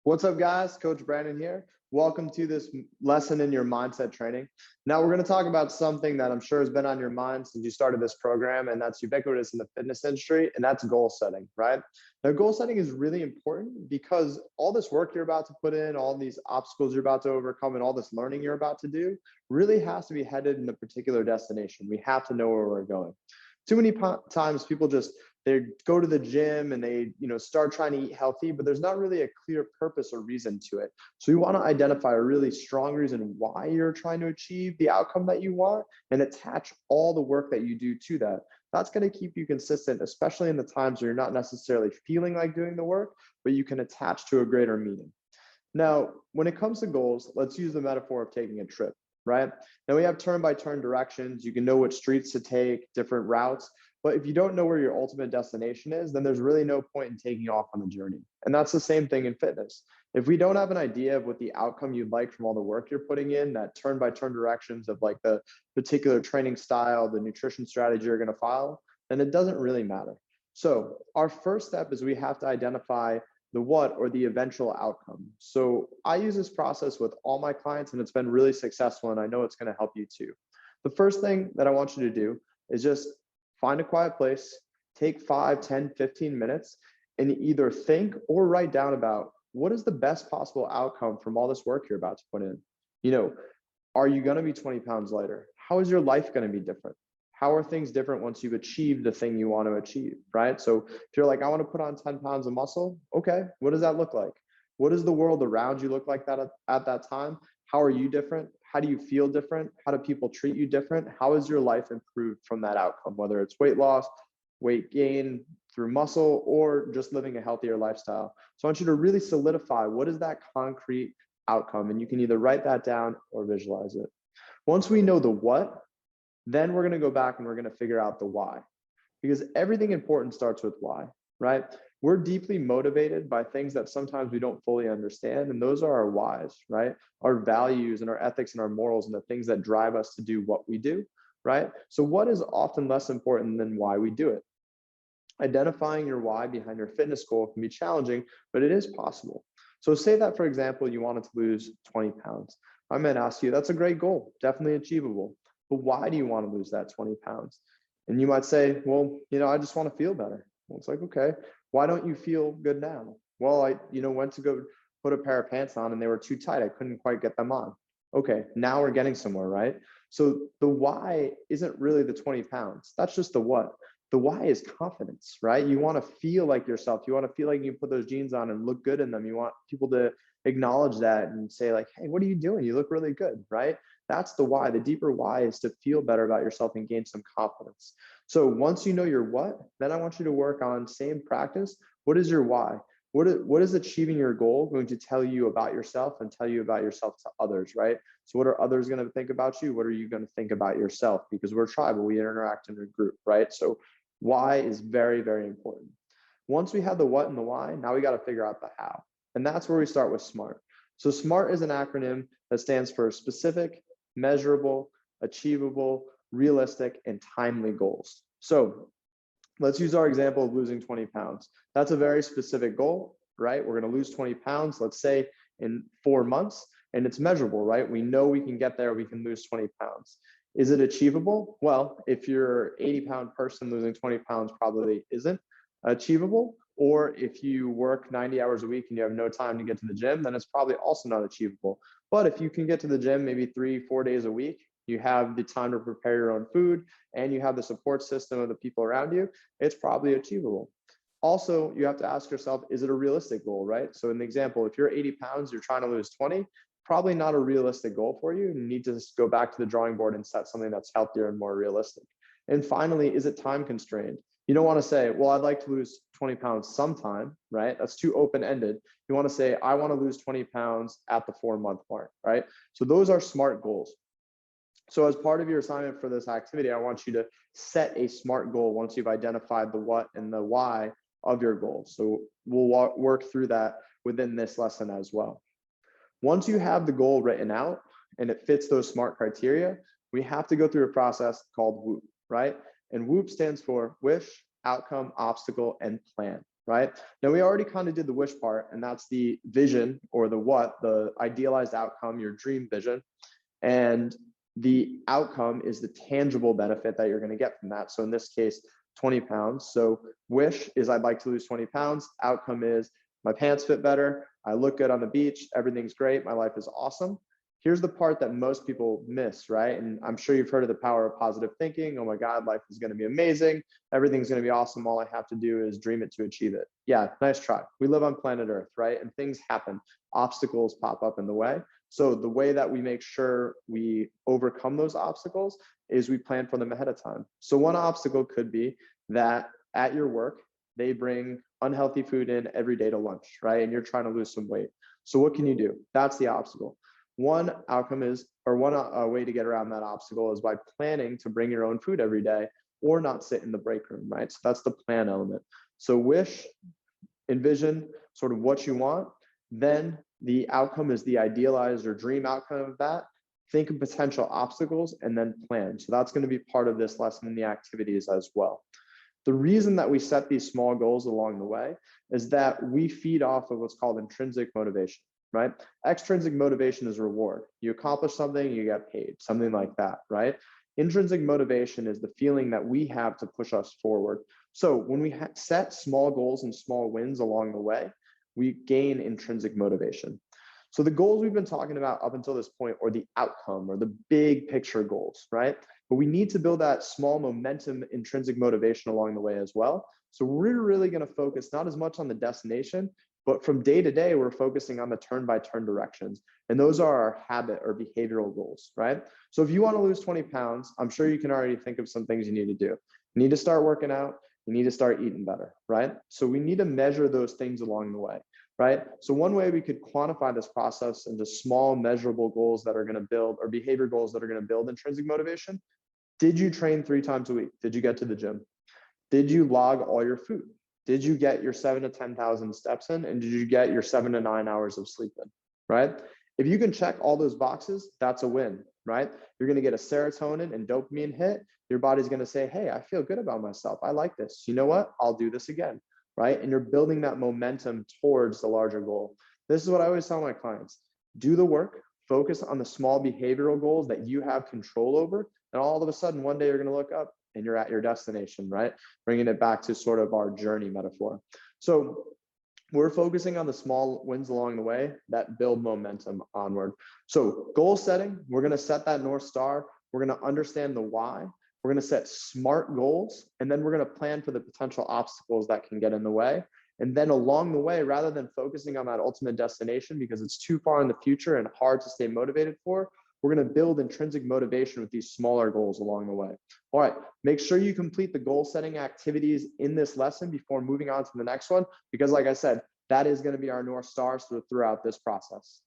What's up, guys? Coach Brandon here. Welcome to this lesson in your mindset training. Now, we're going to talk about something that I'm sure has been on your mind since you started this program, and that's ubiquitous in the fitness industry, and that's goal setting, right? Now, goal setting is really important because all this work you're about to put in, all these obstacles you're about to overcome, and all this learning you're about to do really has to be headed in a particular destination. We have to know where we're going. Too many times people just they go to the gym and they start trying to eat healthy, but there's not really a clear purpose or reason to it. So you want to identify a really strong reason why you're trying to achieve the outcome that you want and attach all the work that you do to that. That's going to keep you consistent, especially in the times where you're not necessarily feeling like doing the work, but you can attach to a greater meaning. Now, when it comes to goals, let's use the metaphor of taking a trip, right? Now we have turn-by-turn directions. You can know which streets to take, different routes. But if you don't know where your ultimate destination is, then there's really no point in taking off on the journey. And that's the same thing in fitness. If we don't have an idea of what the outcome you'd like from all the work you're putting in, that turn-by-turn directions of like the particular training style, the nutrition strategy you're going to follow, then it doesn't really matter. So our first step is we have to identify the what or the eventual outcome. So I use this process with all my clients and it's been really successful, and I know it's going to help you too. The first thing that I want you to do is just find a quiet place, take 5, 10, 15 minutes, and either think or write down about what is the best possible outcome from all this work you're about to put in. Are you going to be 20 pounds lighter? How is your life going to be different? How are things different once you've achieved the thing you want to achieve, right? So if you're like, I want to put on 10 pounds of muscle, okay, what does that look like? What does the world around you look like that at that time? How are you different? How do you feel different? How do people treat you different? How is your life improved from that outcome, whether it's weight loss, weight gain through muscle, or just living a healthier lifestyle? So I want you to really solidify what is that concrete outcome, and you can either write that down or visualize it. Once we know the what, then we're going to go back and we're going to figure out the why, because everything important starts with why, right? We're deeply motivated by things that sometimes we don't fully understand. And those are our whys, right? Our values and our ethics and our morals and the things that drive us to do what we do, right? So what is often less important than why we do it? Identifying your why behind your fitness goal can be challenging, but it is possible. So say that, for example, you wanted to lose 20 pounds. I might ask you, that's a great goal, definitely achievable. But why do you want to lose that 20 pounds? And you might say, well, I just want to feel better. Well, it's like, okay, why don't you feel good now? Well, I went to go put a pair of pants on and they were too tight. I couldn't quite get them on. Okay, now we're getting somewhere, right? So the why isn't really the 20 pounds. That's just the what. The why is confidence, right? You want to feel like yourself. You want to feel like you put those jeans on and look good in them. You want people to acknowledge that and say like, hey, what are you doing? You look really good, right? That's the why. The deeper why is to feel better about yourself and gain some confidence. So once you know your what, then I want you to work on same practice. What is your why? What is achieving your goal going to tell you about yourself and tell you about yourself to others, right? So what are others going to think about you? What are you going to think about yourself? Because we're tribal, we interact in a group, right? So why is very, very important. Once we have the what and the why, now we got to figure out the how. And that's where we start with SMART. So SMART is an acronym that stands for specific, measurable, achievable, realistic, and timely goals. So let's use our example of losing 20 pounds. That's a very specific goal, right? We're going to lose 20 pounds, let's say in 4 months, and it's measurable, right? We know we can get there, we can lose 20 pounds. Is it achievable? Well, if you're an 80-pound person, losing 20 pounds probably isn't achievable. Or if you work 90 hours a week and you have no time to get to the gym, then it's probably also not achievable. But if you can get to the gym maybe 3-4 days a week, you have the time to prepare your own food, and you have the support system of the people around you, it's probably achievable. Also, you have to ask yourself, is it a realistic goal, right? So in the example, if you're 80 pounds, you're trying to lose 20, probably not a realistic goal for you. You need to just go back to the drawing board and set something that's healthier and more realistic. And finally, is it time constrained? You don't want to say, well, I'd like to lose 20 pounds sometime, right? That's too open-ended. You want to say, I want to lose 20 pounds at the 4-month mark, right? So those are SMART goals. So as part of your assignment for this activity, I want you to set a SMART goal once you've identified the what and the why of your goal. So we'll work through that within this lesson as well. Once you have the goal written out and it fits those SMART criteria, we have to go through a process called WOOP, right? And WOOP stands for wish, outcome, obstacle, and plan. right? Now we already kind of did the wish part, and that's the vision or the what, the idealized outcome, your dream vision. And the outcome is the tangible benefit that you're going to get from that. So in this case, 20 pounds. So wish is I'd like to lose 20 pounds. Outcome is my pants fit better. I look good on the beach. Everything's great. My life is awesome. Here's the part that most people miss, right? And I'm sure you've heard of the power of positive thinking. Oh my God, life is going to be amazing. Everything's going to be awesome. All I have to do is dream it to achieve it. Yeah, nice try. We live on planet Earth, right? And things happen. Obstacles pop up in the way. So the way that we make sure we overcome those obstacles is we plan for them ahead of time. So one obstacle could be that at your work, they bring unhealthy food in every day to lunch, right? And you're trying to lose some weight. So what can you do? That's the obstacle. One outcome is, or one way to get around that obstacle is by planning to bring your own food every day or not sit in the break room, right? So that's the plan element. So wish, envision sort of what you want. Then the outcome is the idealized or dream outcome of that. Think of potential obstacles and then plan. So that's going to be part of this lesson in the activities as well. The reason that we set these small goals along the way is that we feed off of what's called intrinsic motivation, right? Extrinsic motivation is reward. You accomplish something, you get paid, something like that, right? Intrinsic motivation is the feeling that we have to push us forward. So when we set small goals and small wins along the way, we gain intrinsic motivation. So the goals we've been talking about up until this point are the outcome or the big picture goals, right? But we need to build that small momentum, intrinsic motivation along the way as well. So we're really going to focus not as much on the destination, but from day to day, we're focusing on the turn by turn directions. And those are our habit or behavioral goals, right? So if you want to lose 20 pounds, I'm sure you can already think of some things you need to do. You need to start working out. You need to start eating better, right? So we need to measure those things along the way, right? So one way we could quantify this process into small measurable goals that are going to build, or behavior goals that are going to build intrinsic motivation. Did you train 3 times a week? Did you get to the gym? Did you log all your food? Did you get your 7 to 10,000 steps in? And did you get your 7 to 9 hours of sleep in, right? If you can check all those boxes, that's a win, right? You're going to get a serotonin and dopamine hit. Your body's going to say, hey, I feel good about myself. I like this. You know what? I'll do this again, right? And you're building that momentum towards the larger goal. This is what I always tell my clients. Do the work, focus on the small behavioral goals that you have control over. And all of a sudden, one day you're going to look up and you're at your destination, right? Bringing it back to sort of our journey metaphor. So we're focusing on the small wins along the way that build momentum onward. So goal setting, we're going to set that North Star. We're going to understand the why. We're going to set SMART goals, and then we're going to plan for the potential obstacles that can get in the way. And then along the way, rather than focusing on that ultimate destination because it's too far in the future and hard to stay motivated for, we're going to build intrinsic motivation with these smaller goals along the way. All right, make sure you complete the goal setting activities in this lesson before moving on to the next one, because like I said, that is going to be our North Star throughout this process.